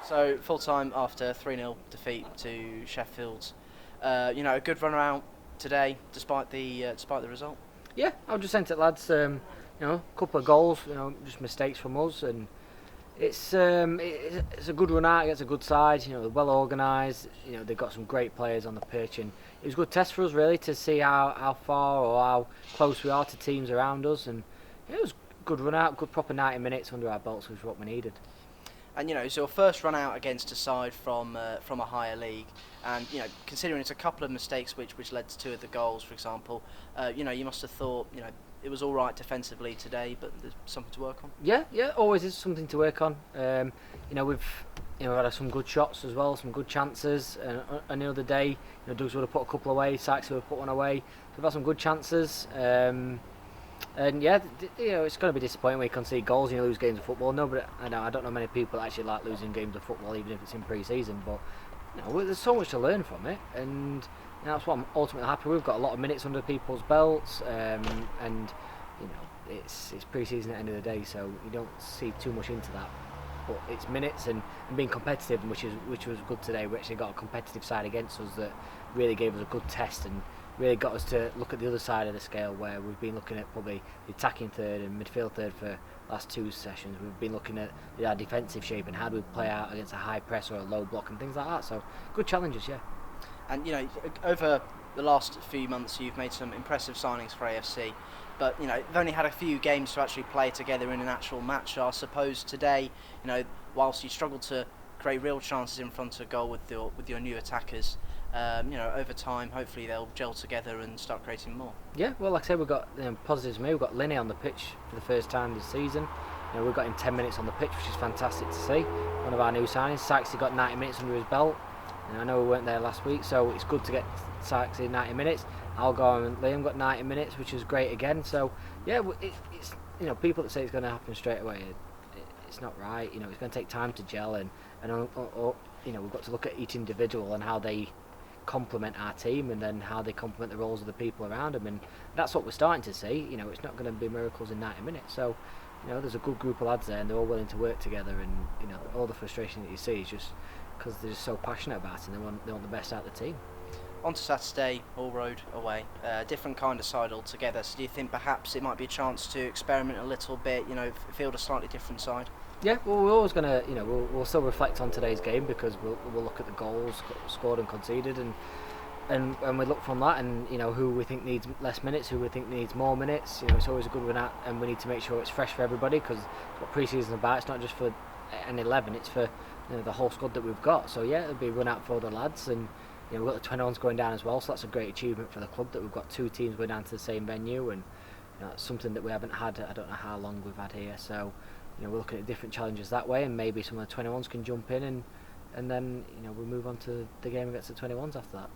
So full time after 3-0 defeat to Sheffield. A good run out today despite the result. Yeah, I'll just send it, lads. A couple of goals, just mistakes from us, and it's a good run out against a good side. They're well organised. They've got some great players on the pitch, and it was a good test for us really to see how far or how close we are to teams around us. And it was a good run out, good proper 90 minutes under our belts, which was what we needed. And it's your first run out against a side from a higher league, and considering it's a couple of mistakes which led to two of the goals, for example, you must have thought it was all right defensively today, but there's something to work on. Yeah, always is something to work on. We've had some good shots as well, some good chances. And the other day, Doug's would have put a couple away, Sykes would have put one away. So we've had some good chances. And yeah, it's going to be disappointing when you concede goals and you lose games of football. No, but I don't know many people that actually like losing games of football, even if it's in pre-season. But there's so much to learn from it, and that's what I'm ultimately happy with. We've got a lot of minutes under people's belts, and it's pre-season at the end of the day, so you don't see too much into that. But it's minutes and being competitive, which was good today. We actually got a competitive side against us that really gave us a good test and really got us to look at the other side of the scale, where we've been looking at probably the attacking third and midfield third for the last two sessions. We've been looking at our defensive shape and how do we play out against a high press or a low block and things like that. So good challenges, yeah. And over the last few months, you've made some impressive signings for AFC, but you've only had a few games to actually play together in an actual match. So I suppose today, whilst you struggled to create real chances in front of goal with your new attackers, over time, hopefully they'll gel together and start creating more. Yeah, well, like I said, we've got positives. We've got Linney on the pitch for the first time this season. We've got him 10 minutes on the pitch, which is fantastic to see. One of our new signings. Sykes got 90 minutes under his belt. I know we weren't there last week, so it's good to get Sykes in 90 minutes. Algar and Liam got 90 minutes, which is great again. So yeah, it's people that say it's going to happen straight away, it's not right. It's going to take time to gel, and we've got to look at each individual and how they complement our team, and then how they complement the roles of the people around them, and that's what we're starting to see. It's not going to be miracles in 90 minutes. So there's a good group of lads there, and they're all willing to work together, and all the frustration that you see is just because they're just so passionate about it, and they want the best out of the team. On to Saturday, All Road away, different kind of side altogether. So do you think perhaps it might be a chance to experiment a little bit, field a slightly different side? Yeah, well, we're always going to, we'll still reflect on today's game, because we'll look at the goals scored and conceded, and we look from that, and who we think needs less minutes, who we think needs more minutes. It's always a good run out, and we need to make sure it's fresh for everybody, because what pre-season is about. It's not just for an 11, it's for the whole squad that we've got. So yeah, it'll be a run out for the lads, and we've got the 21s going down as well. So that's a great achievement for the club, that we've got two teams going down to the same venue, and it's something that we haven't had. I don't know how long we've had here. So we're looking at different challenges that way, and maybe some of the 21s can jump in, and then we'll move on to the game against the 21s after that.